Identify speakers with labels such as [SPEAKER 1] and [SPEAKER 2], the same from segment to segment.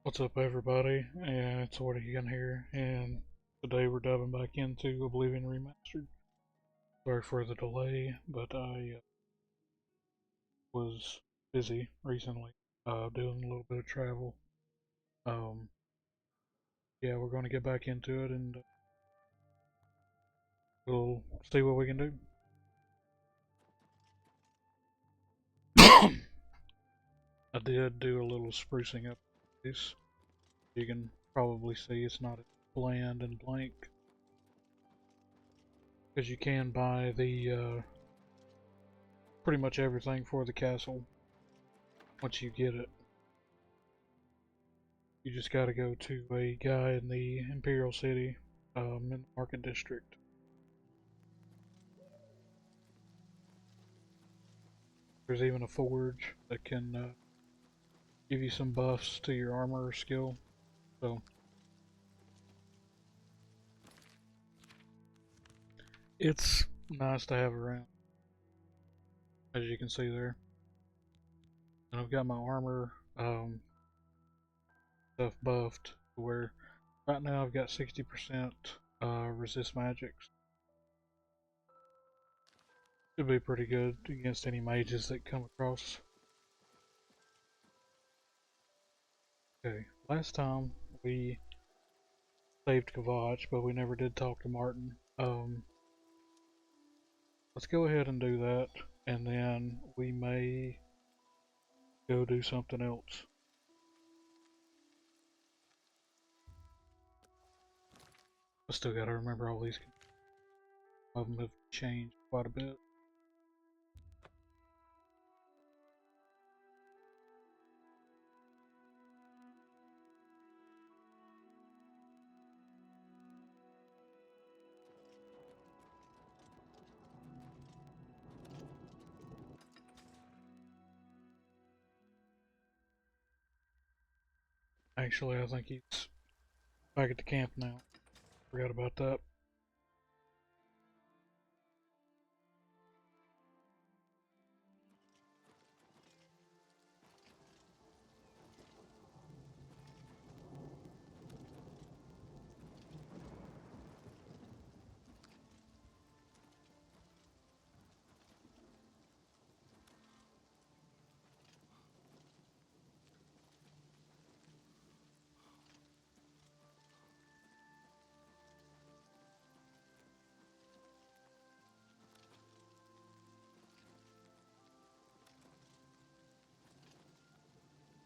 [SPEAKER 1] What's up, everybody? And it's Oblivion here, and today we're diving back into Oblivion Remastered. Sorry for the delay, but I was busy recently, doing a little bit of travel. Um, yeah, we're going to get back into it, and we'll see what we can do. I did do a little sprucing up this. You can probably see it's not bland and blank, because you can buy the pretty much everything for the castle once you get it. You just gotta go to a guy in the Imperial City, in the Market District. There's even a forge that can give you some buffs to your armor skill. So it's nice to have around, as you can see there. And I've got my armor stuff buffed to where right now I've got 60% resist magics. Should be pretty good against any mages that come across. Okay, last time we saved Hodge, but we never did talk to Martin. Let's go ahead and do that, and then we may go do something else. I still gotta remember all these of them have changed quite a bit. Actually, I think he's back at the camp now. Forgot about that.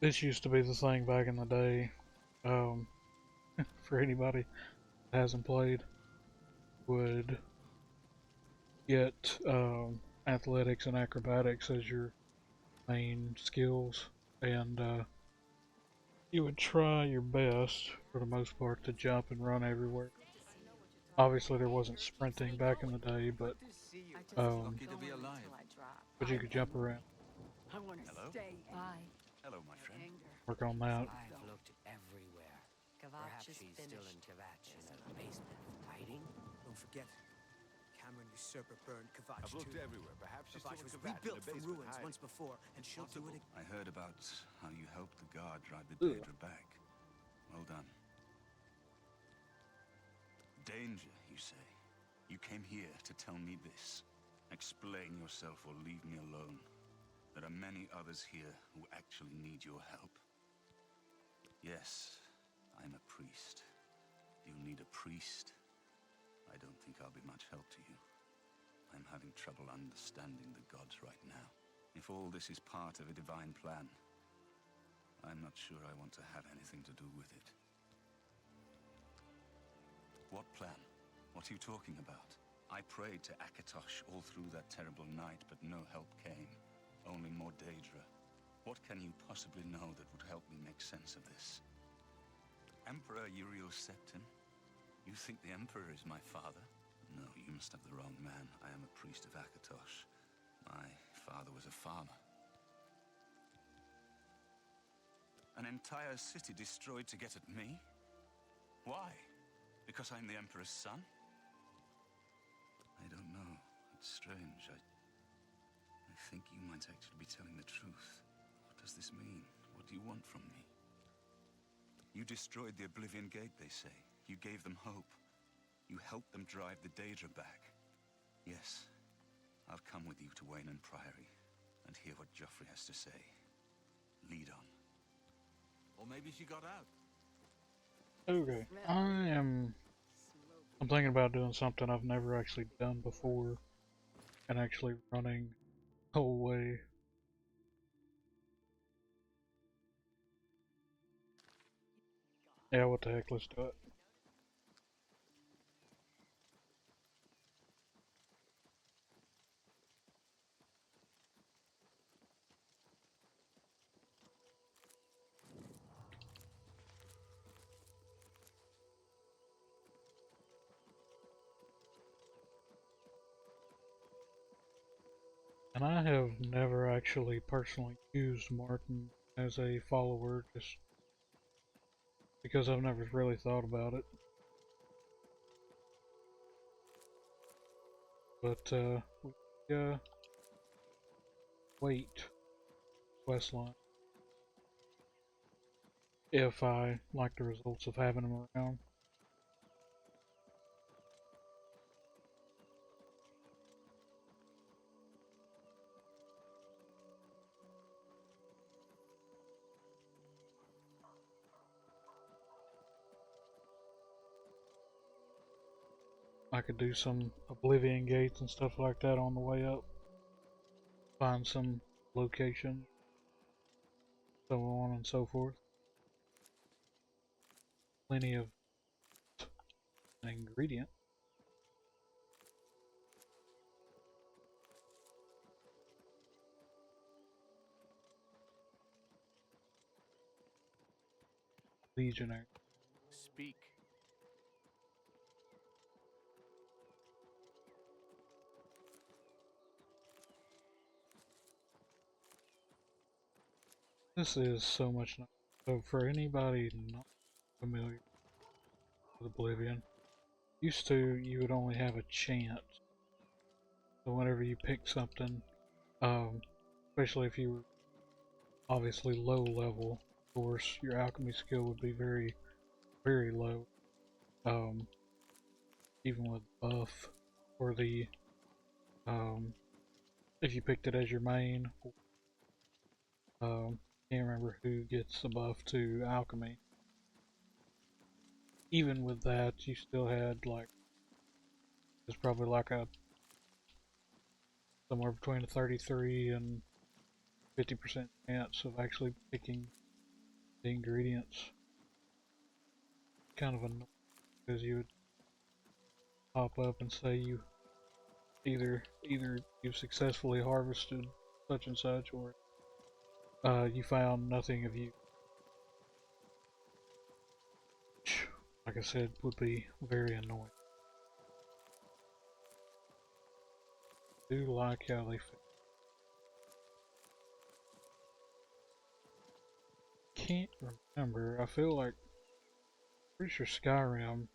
[SPEAKER 1] This used to be the thing back in the day. Um, for anybody that hasn't played, would get athletics and acrobatics as your main skills, and you would try your best, for the most part, to jump and run everywhere. Obviously, there wasn't sprinting back in the day, um, but you could jump around.
[SPEAKER 2] Hello? Hello, my friend.
[SPEAKER 1] Work on that.
[SPEAKER 3] I've looked everywhere. Perhaps she's still in Kvatch in a basement, hiding?
[SPEAKER 4] Don't forget, Cameron usurper burned Kvatch
[SPEAKER 2] I've looked
[SPEAKER 4] too.
[SPEAKER 2] everywhere. Perhaps she's
[SPEAKER 4] Kvatch was
[SPEAKER 2] still in the
[SPEAKER 4] rebuilt from
[SPEAKER 2] basement
[SPEAKER 4] ruins
[SPEAKER 2] hiding.
[SPEAKER 4] once before, and she'll do it again.
[SPEAKER 2] I heard about how you helped the guard drive the
[SPEAKER 1] Ugh.
[SPEAKER 2] Daedra back. Well done. Danger, you say? You came here to tell me this. Explain yourself or leave me alone. There are many others here who actually need your help. Yes, I'm a priest. You need a priest? I don't think I'll be much help to you. I'm having trouble understanding the gods right now. If all this is part of a divine plan, I'm not sure I want to have anything to do with it. What plan? What are you talking about? I prayed to Akatosh all through that terrible night, but no help came. Only more Daedra. What can you possibly know that would help me make sense of this? Emperor Uriel Septim? You think the Emperor is my father? No, you must have the wrong man. I am a priest of Akatosh. My father was a farmer. An entire city destroyed to get at me? Why? Because I'm the Emperor's son? I don't know. It's strange. I think you might actually be telling the truth. What does this mean? What do you want from me? You destroyed the Oblivion Gate, they say. You gave them hope. You helped them drive the Daedra back. Yes, I'll come with you to Wayne Priory and hear what Joffrey has to say. Lead on.
[SPEAKER 5] Or maybe she got out.
[SPEAKER 1] Okay, I'm thinking about doing something I've never actually done before, and actually running the whole way. Yeah, what the heck, let's do it. And I have never actually personally used Martin as a follower, just because I've never really thought about it. But, wait, questline. If I like the results of having them around. I could do some Oblivion gates and stuff like that on the way up. Find some location, so on and so forth. Plenty of ingredient. Legionary.
[SPEAKER 5] Speak.
[SPEAKER 1] This is so much nicer. So for anybody not familiar with Oblivion, used to you would only have a chance. So whenever you pick something, especially if you were obviously low level, of course your alchemy skill would be very, very low. Even with buff or the if you picked it as your main, can't remember who gets the buff to alchemy. Even with that, you still had like there's probably like a somewhere between a 33 and 50% chance of actually picking the ingredients. Kind of annoying because you would pop up and say you either you've successfully harvested such and such, or you found nothing of use. Which, like I said, would be very annoying. I do like how they fit. Can't remember. I feel like pretty sure Skyrim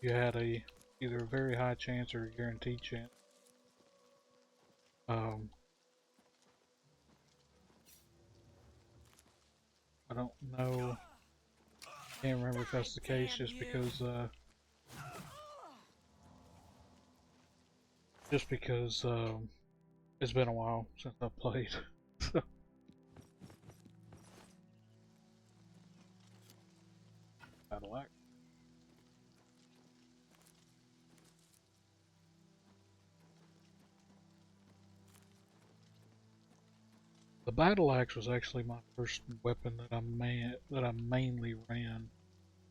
[SPEAKER 1] you had a either a very high chance or a guaranteed chance. I don't know. Can't remember if that's the case just because it's been a while since I played. Battle axe. The battle axe was actually my first weapon that I mainly ran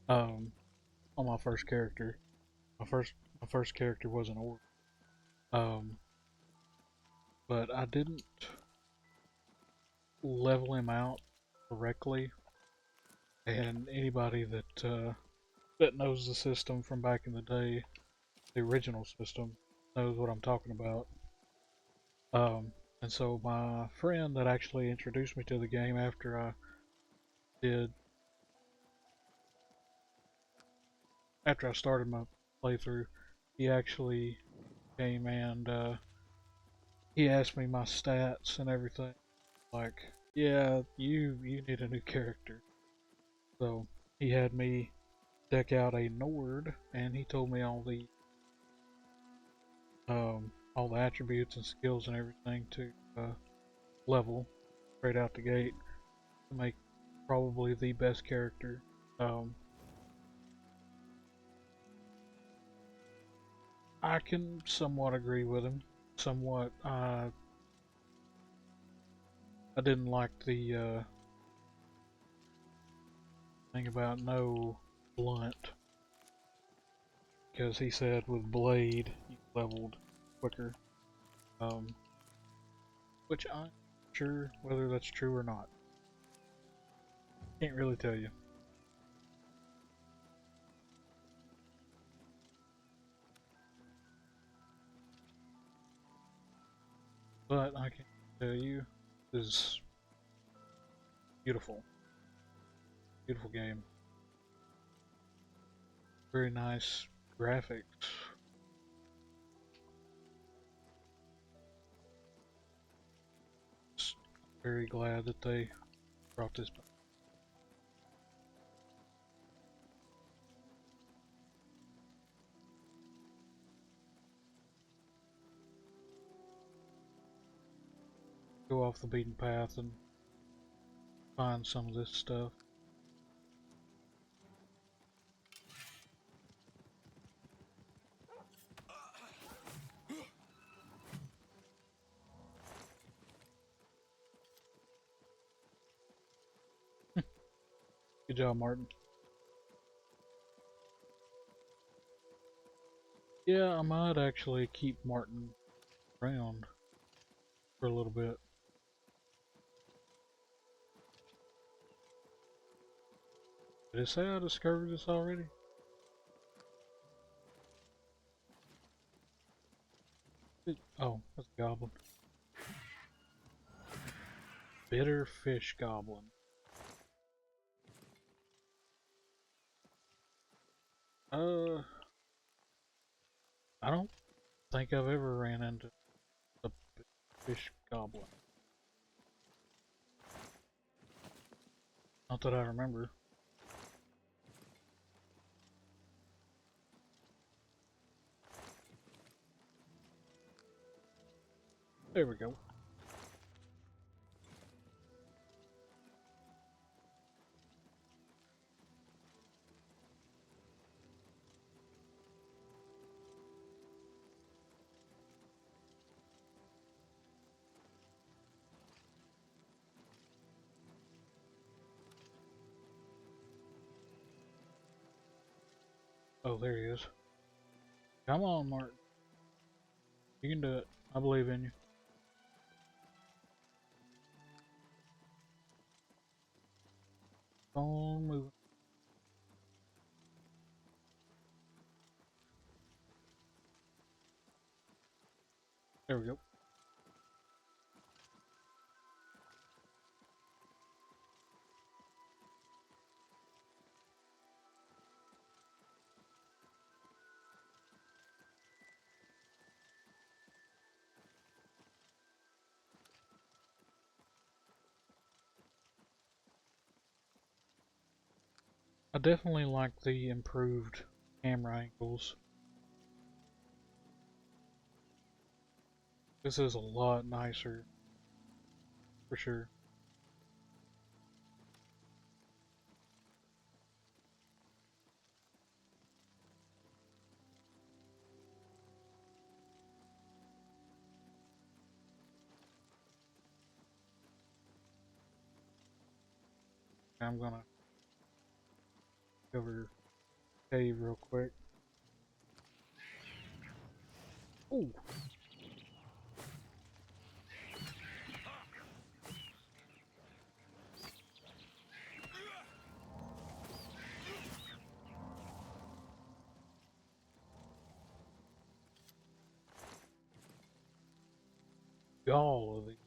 [SPEAKER 1] on my first character. My first character was an orc. But I didn't level him out correctly, and anybody that knows the system from back in the day, the original system, knows what I'm talking about. And so my friend that actually introduced me to the game after did after I started my playthrough, he actually came and he asked me my stats and everything. Like, yeah, you need a new character. So he had me deck out a Nord, and he told me all the attributes and skills and everything to level straight out the gate to make probably the best character. I can somewhat agree with him. Somewhat. I didn't like the thing about no blunt, because he said with blade you leveled quicker. Which I'm not sure whether that's true or not. Can't really tell you. But I can tell you, this is beautiful. Beautiful game. Very nice graphics. Just very glad that they brought this back. Go off the beaten path and find some of this stuff. Good job, Martin. Yeah, I might actually keep Martin around for a little bit. Did it say I discovered this already? Oh, that's a goblin. Bitter fish goblin. I don't think I've ever ran into a fish goblin. Not that I remember. There we go. Oh, there he is. Come on, Martin. You can do it. I believe in you. Keep on moving. There we go. I definitely like the improved camera angles. This is a lot nicer, for sure. I'm gonna cover cave real quick. Ooh. All of it.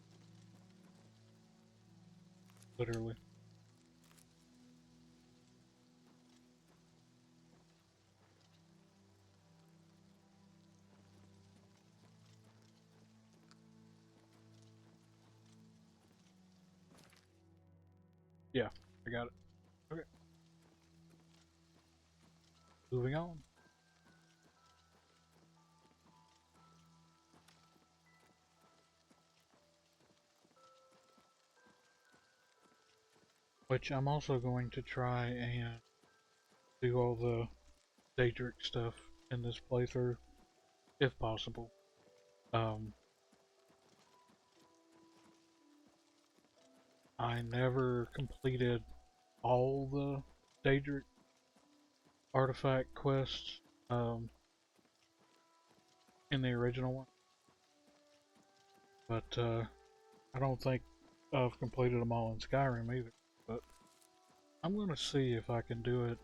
[SPEAKER 1] Literally. Yeah, I got it. Okay. moving on. Which I'm also going to try and do all the Daedric stuff in this playthrough, if possible. I never completed all the Daedric artifact quests in the original one, but I don't think I've completed them all in Skyrim either. But I'm gonna see if I can do it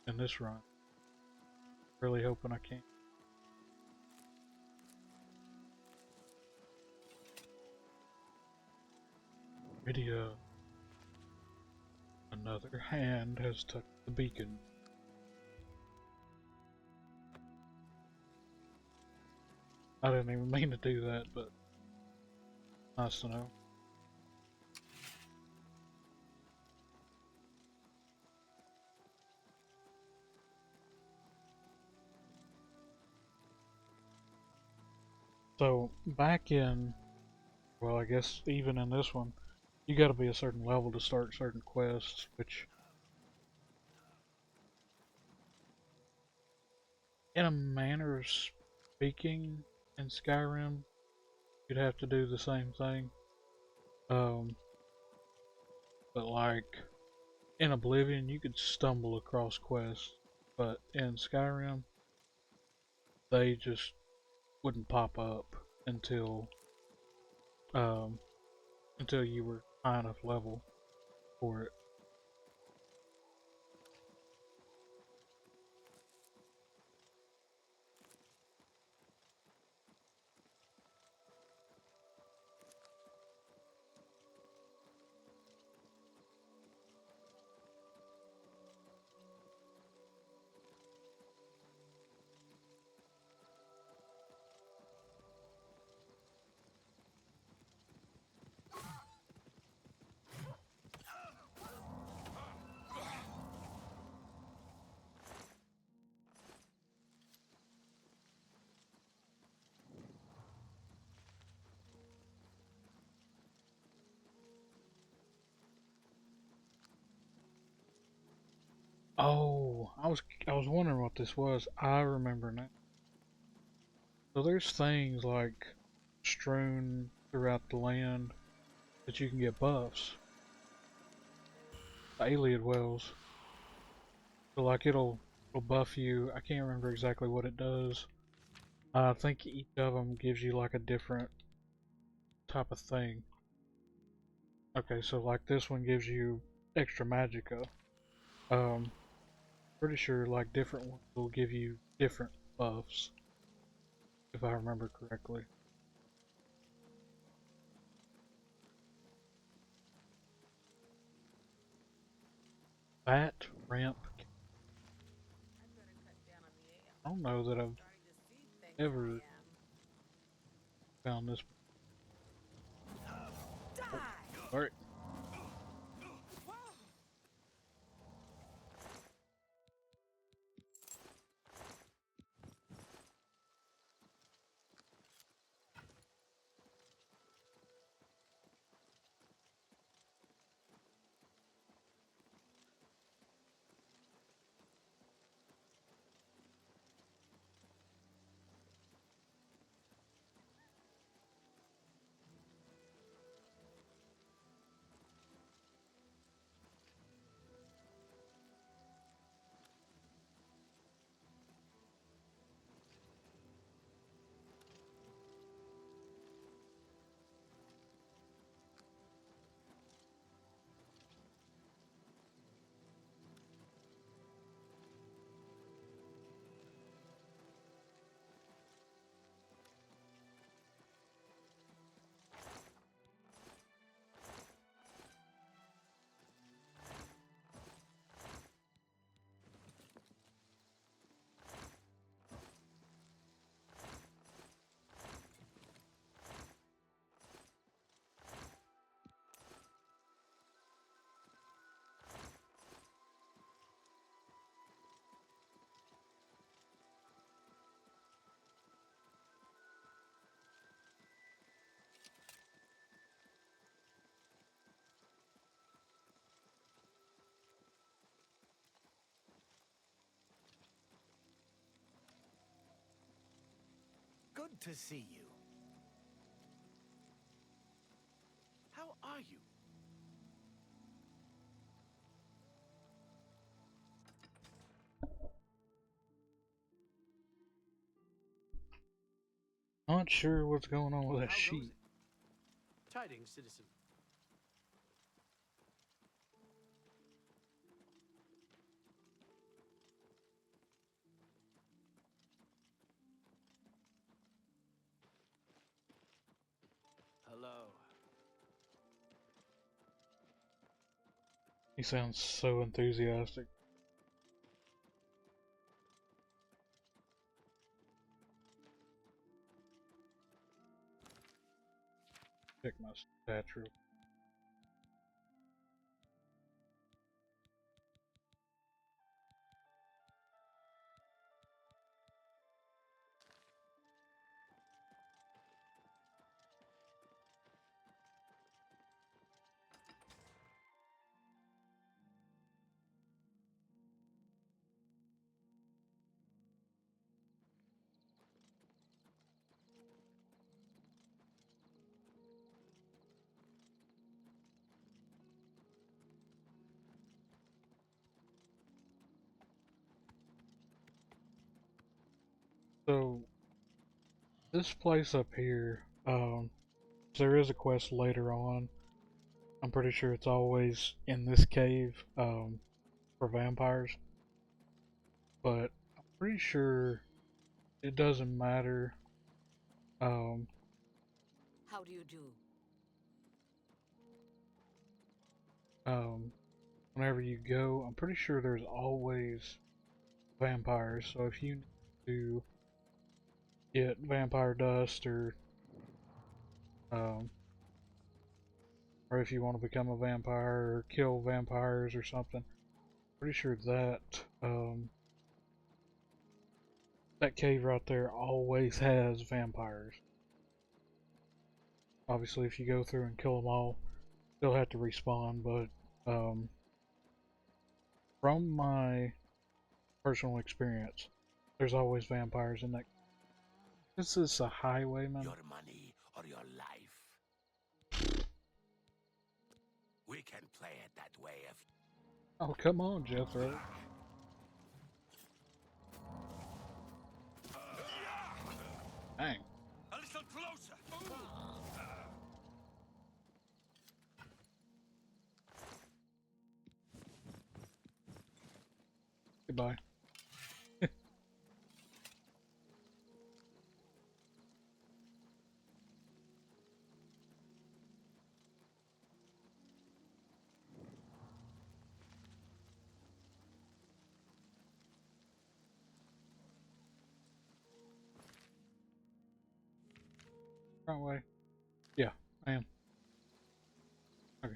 [SPEAKER 1] in this run. Really hoping I can. Video. Another hand has touched the beacon. I didn't even mean to do that, but nice to know. So, back in, well, I guess even in this one, you gotta be a certain level to start certain quests, which, in a manner of speaking, in Skyrim, you'd have to do the same thing. But like, in Oblivion, you could stumble across quests, but in Skyrim, they just wouldn't pop up until um, until you were high enough level for it. Oh, I was wondering what this was. I remember now. So there's things like strewn throughout the land that you can get buffs. Alien wells. So like it'll buff you. I can't remember exactly what it does. I think each of them gives you like a different type of thing. Okay, so like this one gives you extra magicka. Um, Pretty sure like different ones will give you different buffs, if I remember correctly. Bat ramp. I don't know that I've ever found this. Oh, alright.
[SPEAKER 6] Good to see you. How are you?
[SPEAKER 1] Not sure what's going on with that
[SPEAKER 6] How goes
[SPEAKER 1] sheet.
[SPEAKER 6] it? Tidings, citizen. Hello.
[SPEAKER 1] He sounds so enthusiastic. Check my stats real. So this place up here, there is a quest later on. I'm pretty sure it's always in this cave, for vampires. But I'm pretty sure it doesn't matter. Um,
[SPEAKER 3] How do you do?
[SPEAKER 1] Whenever you go, I'm pretty sure there's always vampires. So if you need to get vampire dust, um, or if you want to become a vampire or kill vampires or something, pretty sure that that cave right there always has vampires. Obviously, if you go through and kill them all, they'll have to respawn. But from my personal experience, there's always vampires in that. This is a highwayman.
[SPEAKER 6] Your money or your life? We can play it that way if...
[SPEAKER 1] Oh, come on, Jethro. Dang.
[SPEAKER 6] A little closer!
[SPEAKER 1] Goodbye. Wrong way. Yeah, I am. Okay.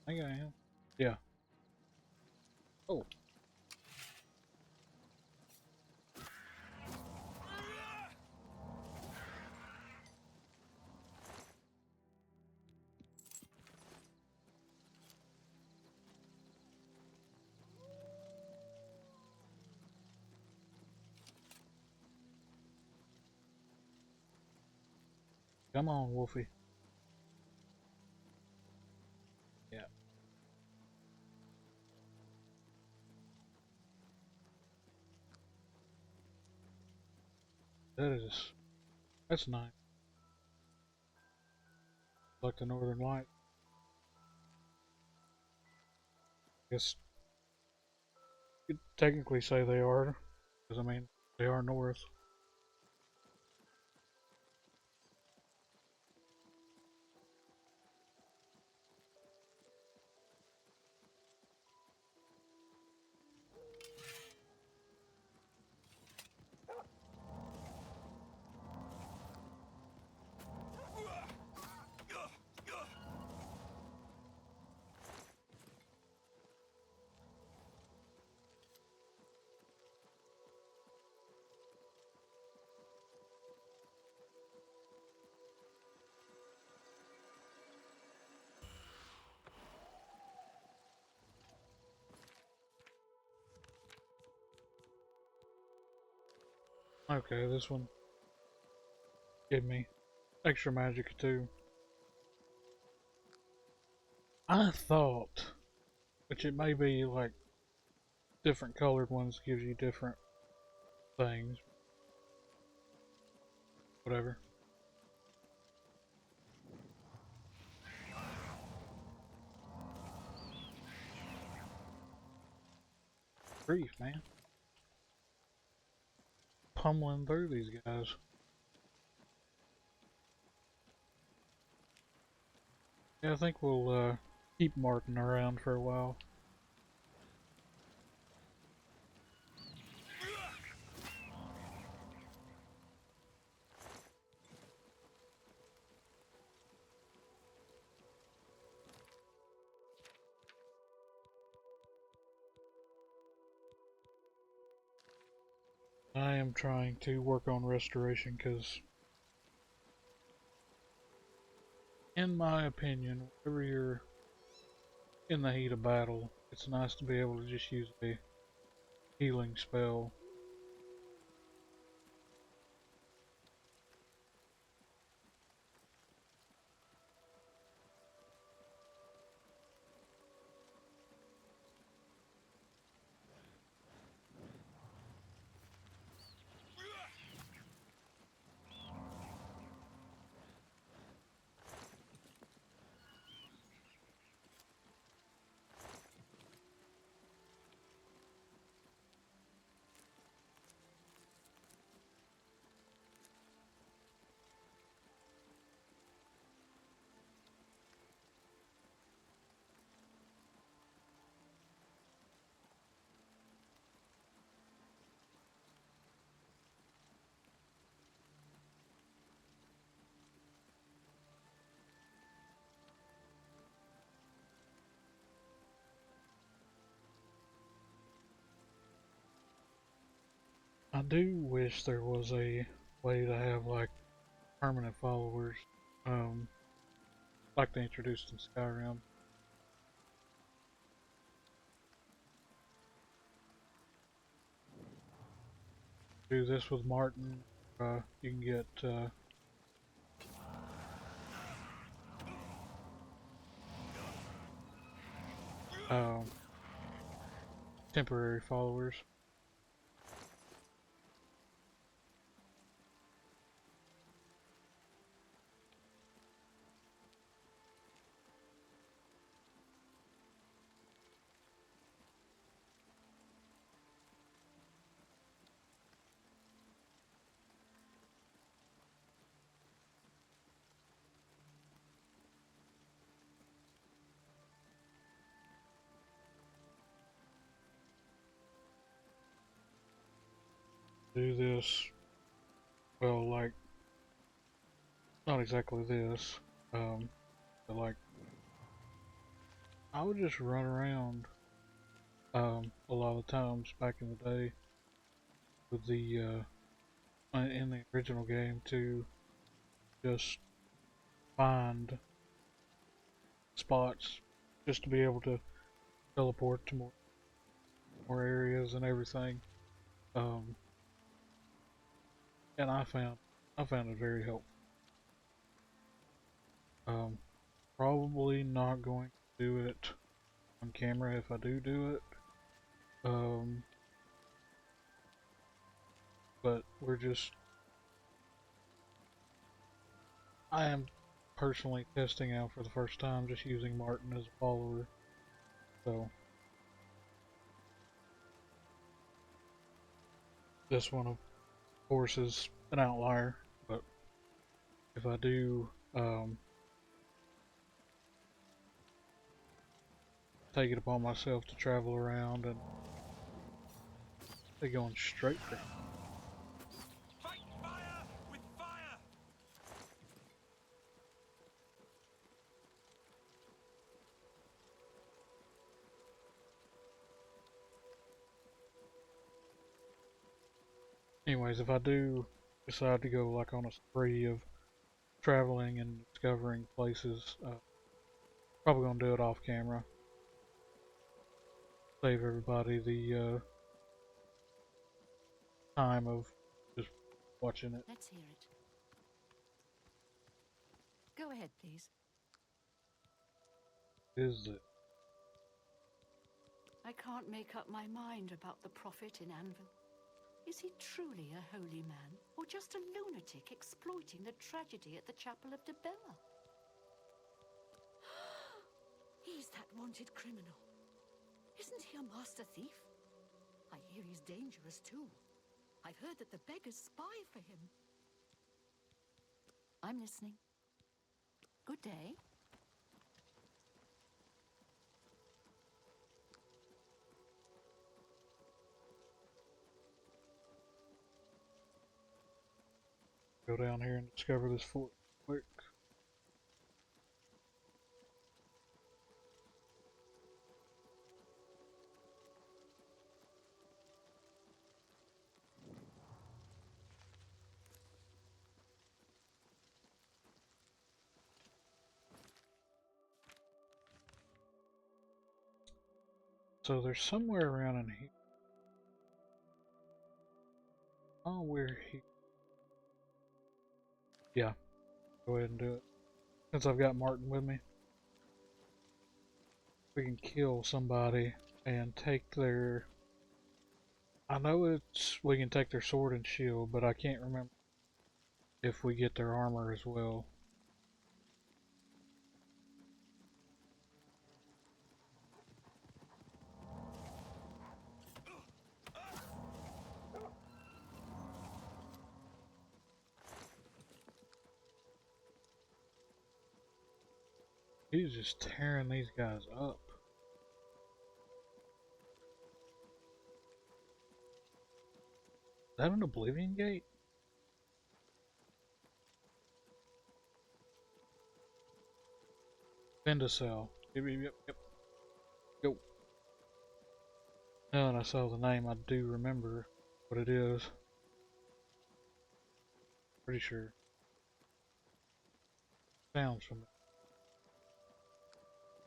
[SPEAKER 1] I think I am. Yeah. Oh. Come on, Wolfie. Yeah. That's nice. Like the Northern Light. Guess you could technically say they are, because I mean, they are north. Okay, this one gave me extra magic too. I thought, which it may be like different colored ones gives you different things. Whatever. Grief, man. Pummeling through these guys. Yeah, I think we'll keep Martin around for a while. I am trying to work on restoration because, in my opinion, whenever you're in the heat of battle, it's nice to be able to just use a healing spell. I do wish there was a way to have like permanent followers, like they introduced in Skyrim. Do this with Martin. You can get um, temporary followers. Do this, well, like, not exactly this, but like, I would just run around, a lot of times back in the day with the, in the original game to just find spots just to be able to teleport to more areas and everything. Um, and I found it very helpful. Um, Probably not going to do it on camera if I do it. Um, but I am personally testing out for the first time just using Martin as a follower. So this one of course is an outlier, but if I do take it upon myself to travel around and they're going straight for.
[SPEAKER 6] Fight fire with fire!
[SPEAKER 1] Anyways, if I do decide to go like on a spree of traveling and discovering places, probably gonna do it off camera. Save everybody the time of just watching it.
[SPEAKER 7] Let's hear it. Go ahead, please.
[SPEAKER 1] Is it?
[SPEAKER 7] I can't make up my mind about the prophet in Anvil. Is he truly a holy man, or just a lunatic exploiting the tragedy at the Chapel of Debella? He's that wanted criminal. Isn't he a master thief? I hear he's dangerous too. I've heard that the beggars spy for him. I'm listening. Good day.
[SPEAKER 1] Go down here and discover this fort quick. So there's somewhere around in here. Oh, we're here. Yeah, go ahead and do it. Since I've got Martin with me, we can kill somebody and take their... I know we can take their sword and shield, but I can't remember if we get their armor as well. He's just tearing these guys up. Is that an Oblivion gate? Vendicell. Yep. Go. Now that I saw the name, I do remember what it is. Pretty sure. Sounds familiar.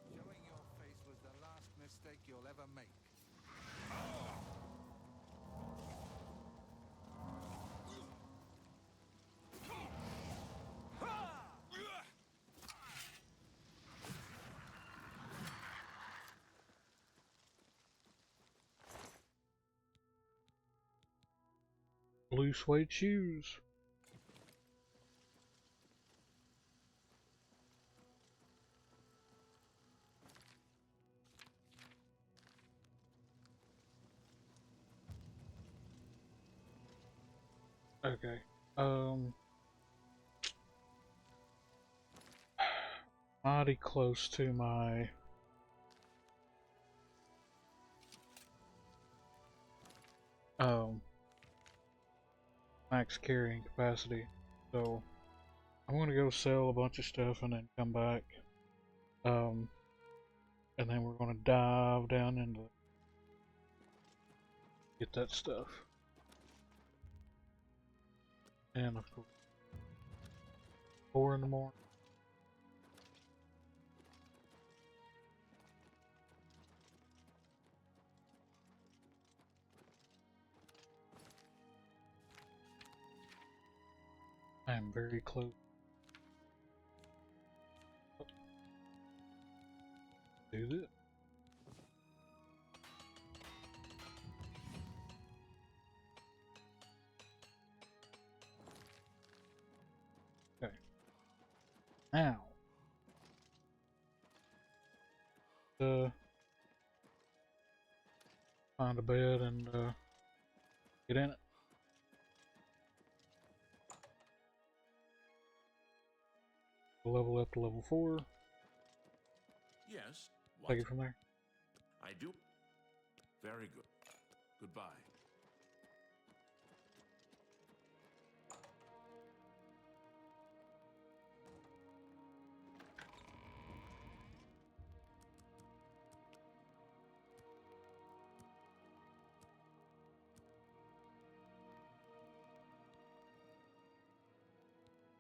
[SPEAKER 5] Showing your face was the last mistake you'll ever make.
[SPEAKER 1] Blue suede shoes. Okay. Mighty close to my max carrying capacity. So I'm gonna go sell a bunch of stuff and then come back. And then we're gonna dive down into get that stuff. And of course 4 in the morning. I am very close. Do this. Okay. Now. Find a bed and get in it. Level up to level 4.
[SPEAKER 6] Yes.
[SPEAKER 1] Take it from there.
[SPEAKER 6] I do. Very good. Goodbye.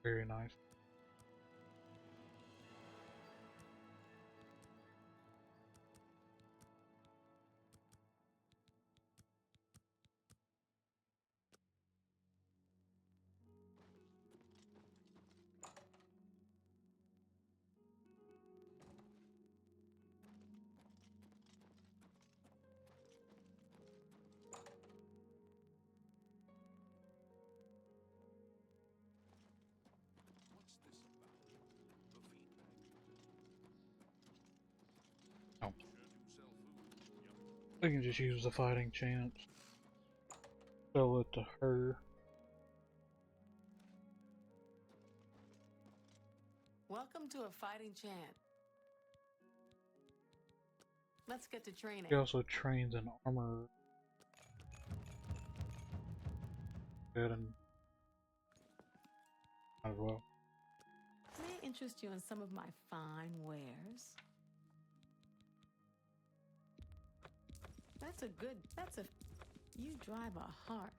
[SPEAKER 1] Very nice. Oh. I can just use the fighting chance. Sell it to her.
[SPEAKER 8] Welcome to a fighting chant. Let's get to training.
[SPEAKER 1] She also trains an armor. Good, and might as well.
[SPEAKER 8] May I interest you in some of my fine wares? You drive a heart.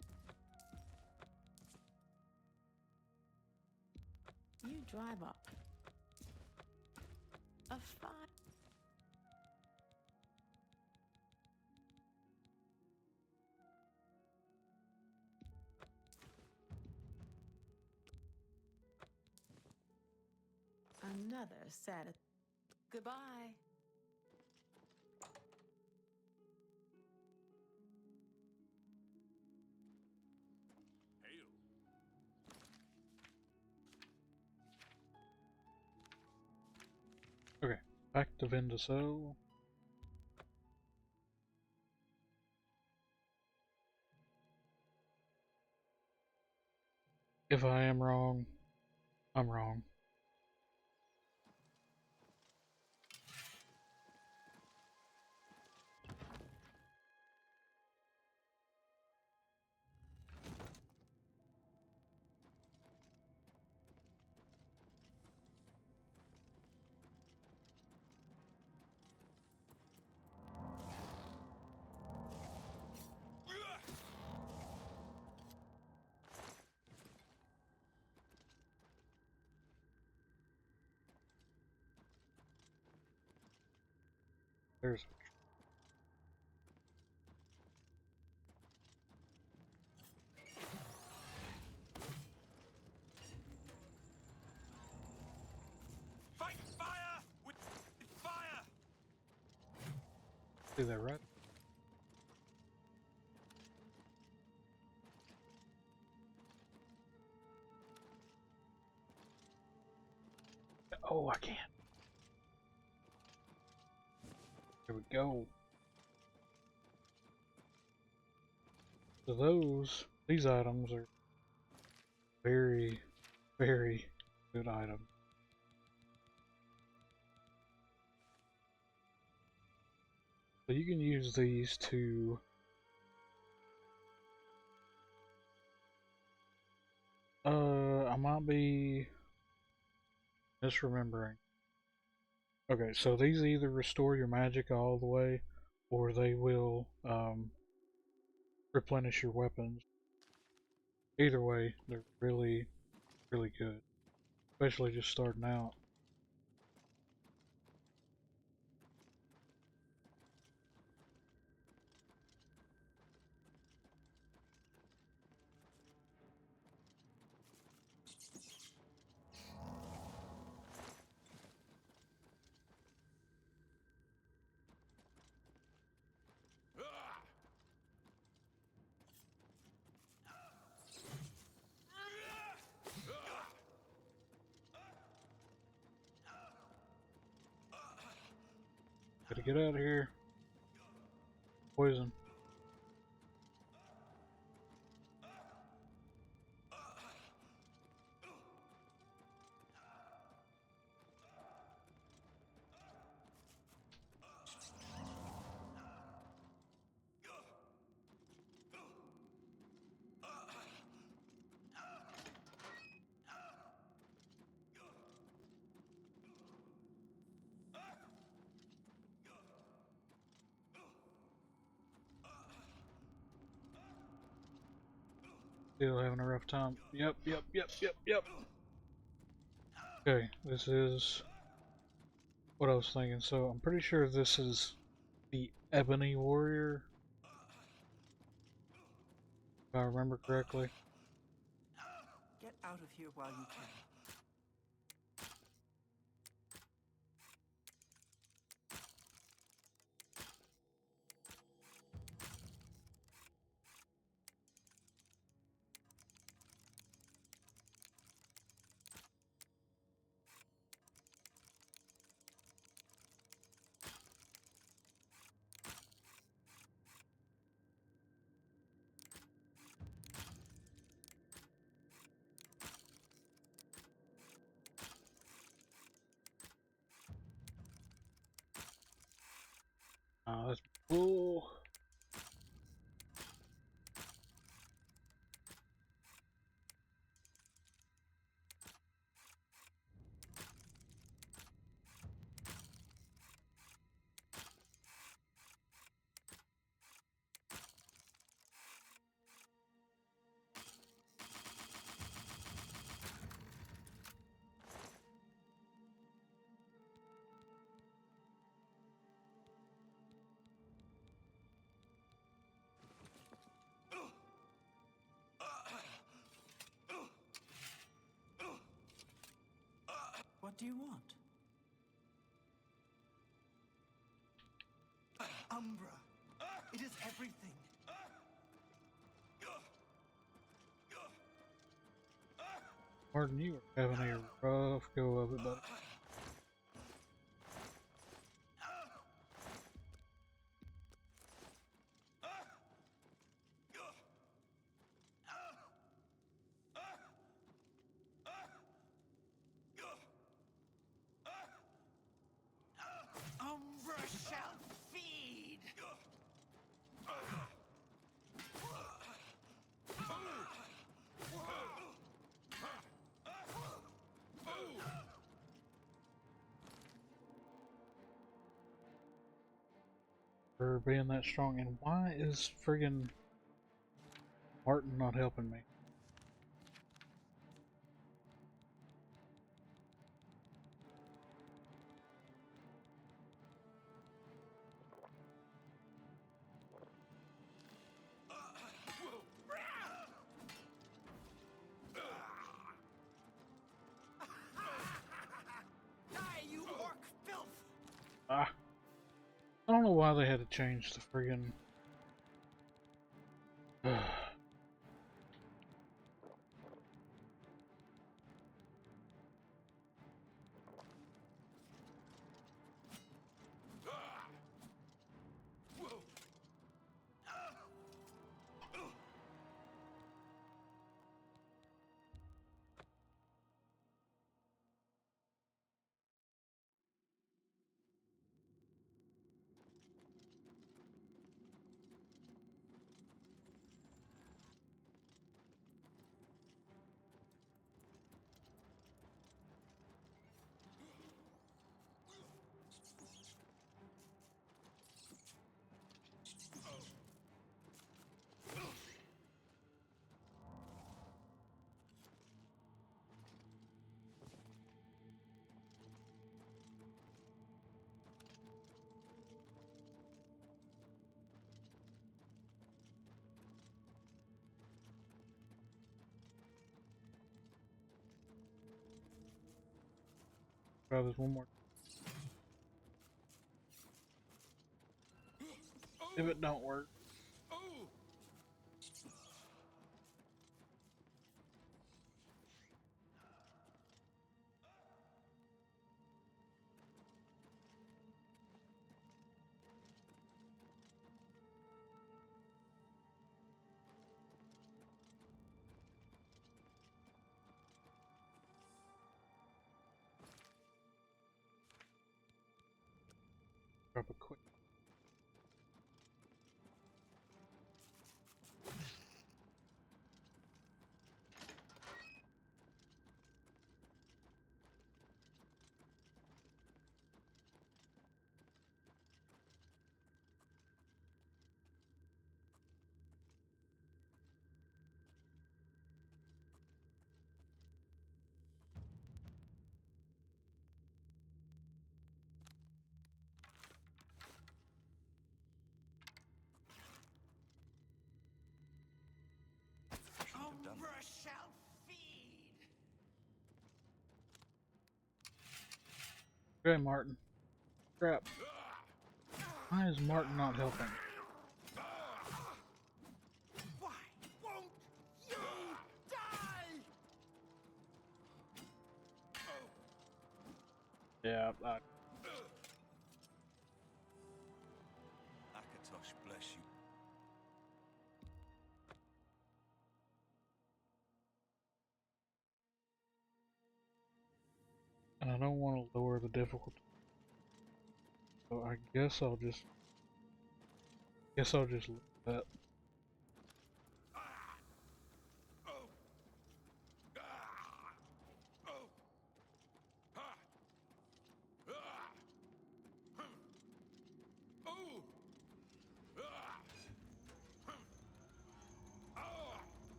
[SPEAKER 8] You drive a fine. Another sad. Goodbye.
[SPEAKER 6] Hail.
[SPEAKER 1] Okay, back to Vindicel. If I am wrong, I'm wrong. There's
[SPEAKER 2] Fight fire with fire!
[SPEAKER 1] see that right? Oh, I can't. There we go. So these items are very, very good items. So you can use these to I might be misremembering. Okay, so these either restore your magic all the way, or they will replenish your weapons. Either way, they're really, really good. Especially just starting out. Gotta get out of here. Poison. Still having a rough time. Yep. Okay, this is what I was thinking. So I'm pretty sure this is the Ebony Warrior, if I remember correctly.
[SPEAKER 4] Get out of here while you can.
[SPEAKER 1] Ah, that's bull.
[SPEAKER 9] What do you want? Umbra. It is everything.
[SPEAKER 1] Martin, you are having a rough go of it, buddy.
[SPEAKER 9] Umbra shall feed.
[SPEAKER 1] For being that strong, and why is friggin' Martin not helping me?
[SPEAKER 9] Die, you orc filth!
[SPEAKER 1] Ah, I don't know why they had to change the friggin'. Try this one more. If it don't work. Drop a quick.
[SPEAKER 9] Umbra shall feed.
[SPEAKER 1] Okay, Martin. Crap. Why is Martin not helping?
[SPEAKER 9] Why won't you die?
[SPEAKER 1] Yeah,
[SPEAKER 2] Akatosh, bless you.
[SPEAKER 1] and I don't want to lower the difficulty. So I guess I'll just Guess I'll just leave that.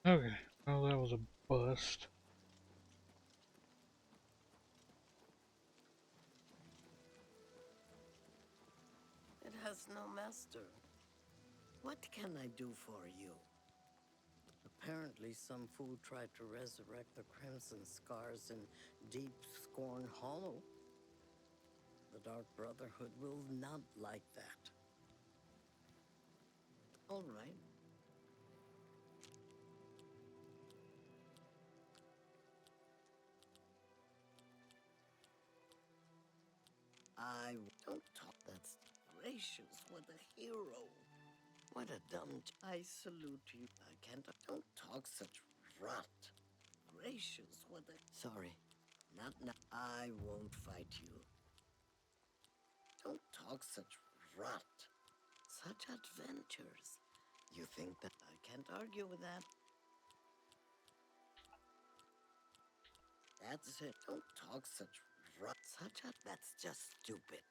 [SPEAKER 1] Okay, well that was a bust.
[SPEAKER 10] It has no master. What can I do for you? Apparently some fool tried to resurrect the Crimson Scars in Deep Scorn Hollow. The Dark Brotherhood will not like that. All right. I don't talk. That's gracious. What a hero. What a I salute you. I can't. Don't talk such rot. Gracious. What a. Sorry. Not now. I won't fight you. Don't talk such rot. Such adventures. You think that I can't argue with that? That's it. Don't talk such rot. That's just stupid.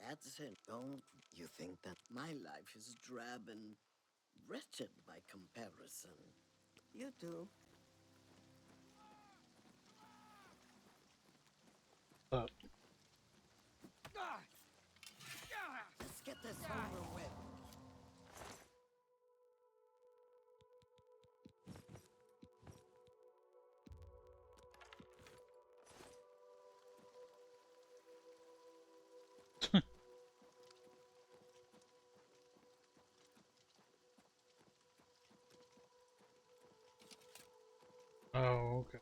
[SPEAKER 10] That's it. Don't you think that my life is drab and wretched by comparison? You do. Let's get this over with.
[SPEAKER 1] Oh, okay.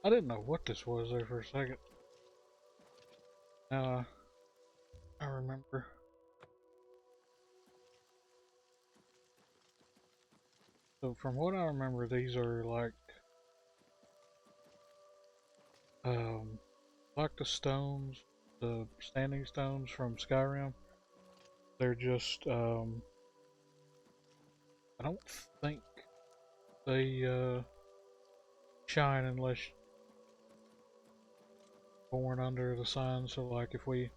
[SPEAKER 1] I didn't know what this was there for a second. I remember. So from what I remember, these are like the stones, the standing stones from Skyrim. They're just, I don't think they, shine unless born under the sun. So like if we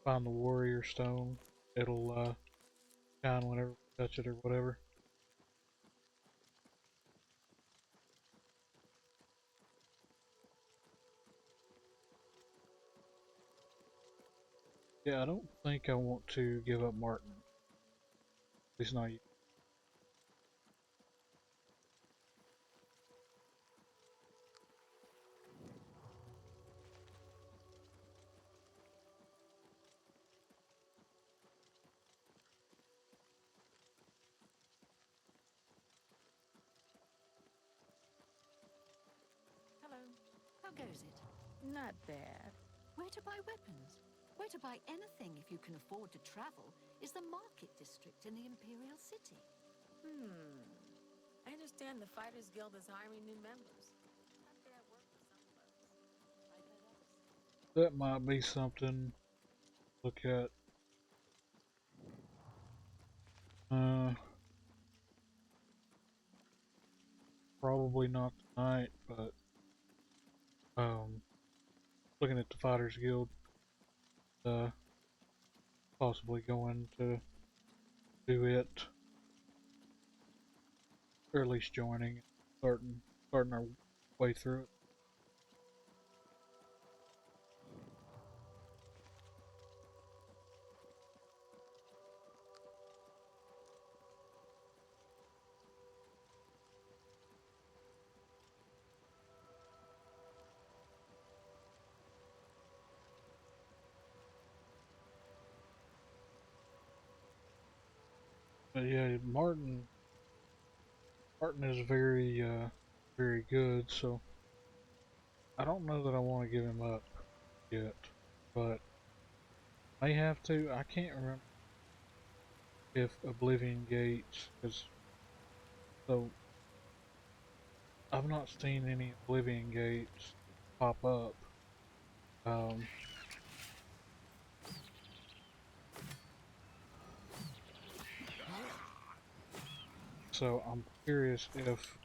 [SPEAKER 1] find the warrior stone, it'll, shine whenever we touch it or whatever. Yeah, I don't think I want to give up Martin. At least not yet.
[SPEAKER 8] Hello.
[SPEAKER 7] How goes it?
[SPEAKER 8] Not bad.
[SPEAKER 7] Where to buy weapons? Where to buy anything if you can afford to travel is the market district in the Imperial City.
[SPEAKER 8] I understand the Fighters Guild is hiring new members. Not bad work for some folks. Like that
[SPEAKER 1] That might be something to look at. Probably not tonight, but looking at the Fighters Guild, possibly going to do it, or at least joining, starting our way through it. But yeah, Martin is very good, so I don't know that I want to give him up yet, but may have to. I can't remember if Oblivion Gates, because so I've not seen any Oblivion Gates pop up. Um, so I'm curious if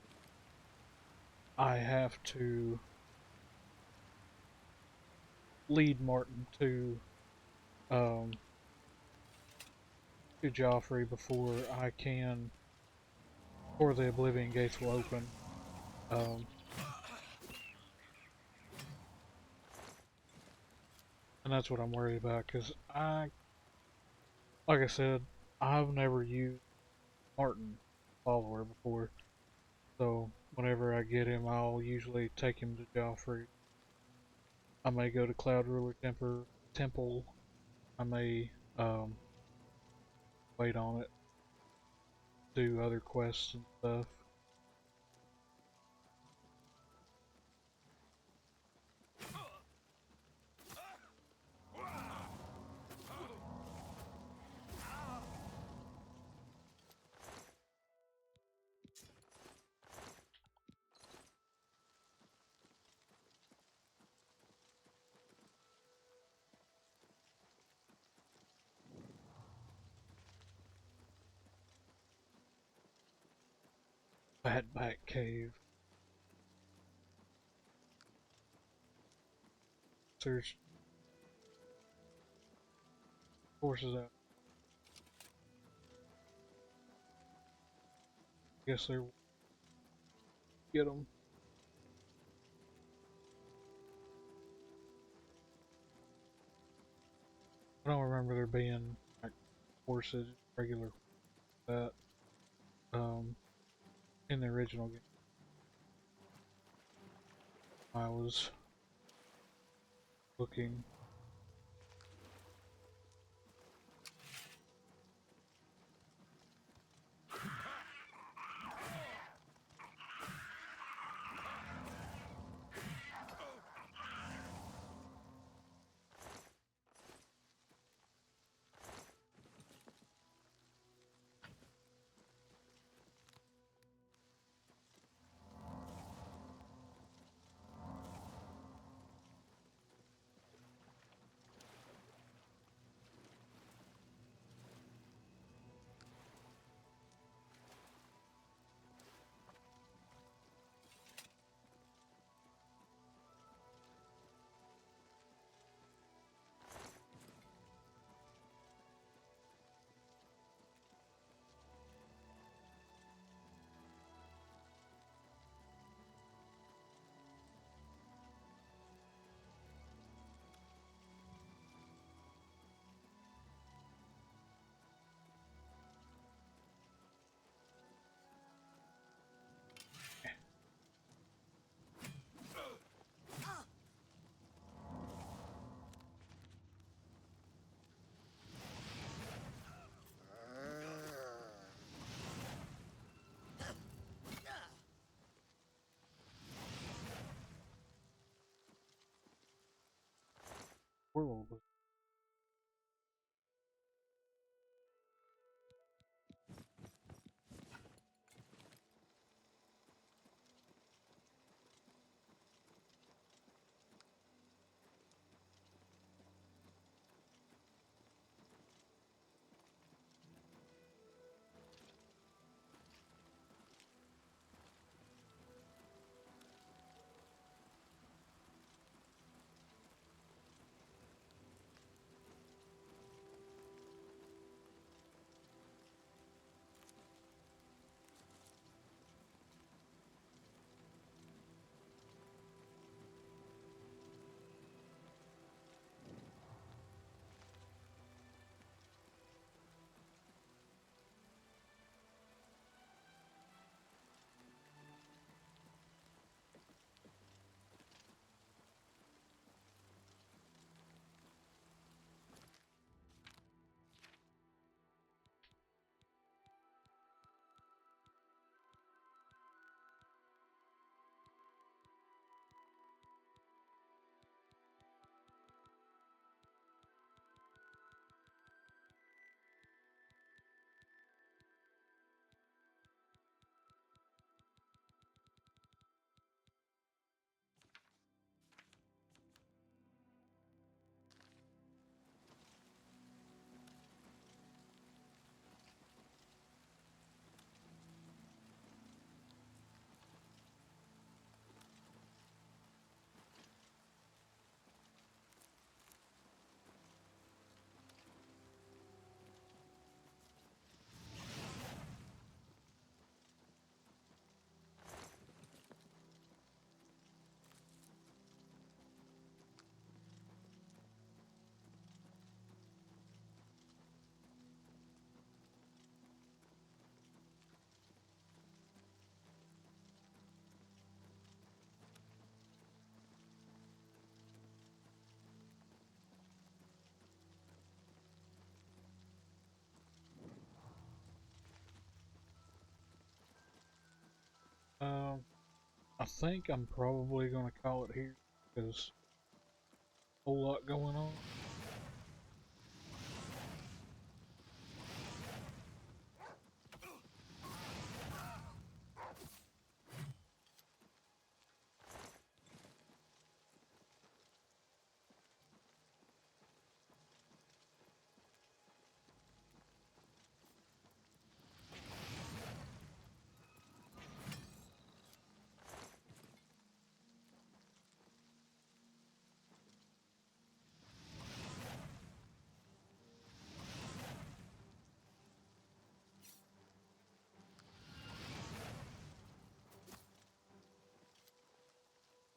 [SPEAKER 1] I have to lead Martin um, to Joffrey before the Oblivion Gates will open. Um, and that's what I'm worried about, because like I said, I've never used Martin follower before, so whenever I get him, I'll usually take him to Joffrey. I may go to Cloud Ruler Temple. I may wait on it, do other quests and stuff. Fatback Cave. There's horses out. Guess they're get them. I don't remember there being like horses, regular that in the original game. I was looking. think I'm probably gonna call it here because a whole lot going on.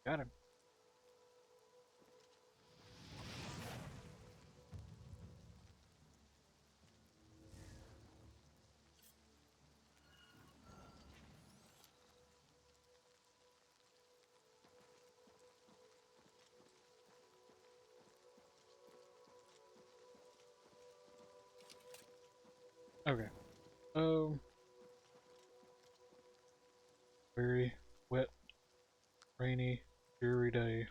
[SPEAKER 1] Got him. Okay. Very wet, rainy, dreary day.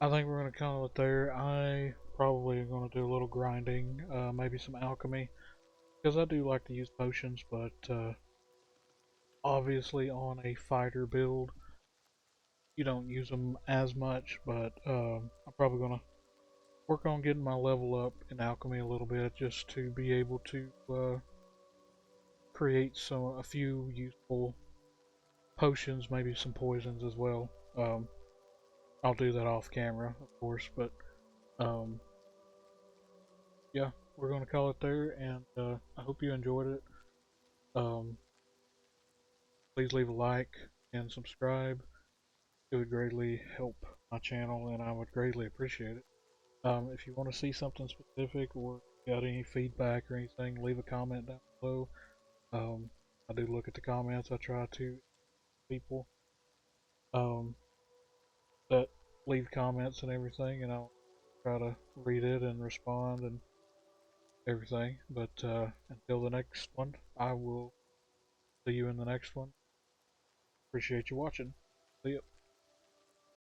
[SPEAKER 1] I think we're gonna call it there. I probably am gonna do a little grinding, maybe some alchemy, because I do like to use potions, but obviously on a fighter build, you don't use them as much. But I'm probably gonna work on getting my level up in alchemy a little bit, just to be able to create a few useful potions, maybe some poisons as well. I'll do that off camera, of course, but um, yeah, we're gonna call it there, and I hope you enjoyed it. Um, please leave a like and subscribe. It would greatly help my channel, and I would greatly appreciate it. If you want to see something specific or got any feedback or anything, leave a comment down below. I do look at the comments. I try to people um, that leave comments and everything, and I'll try to read it and respond and everything. But until the next one, I will see you in the next one. Appreciate you watching. See ya.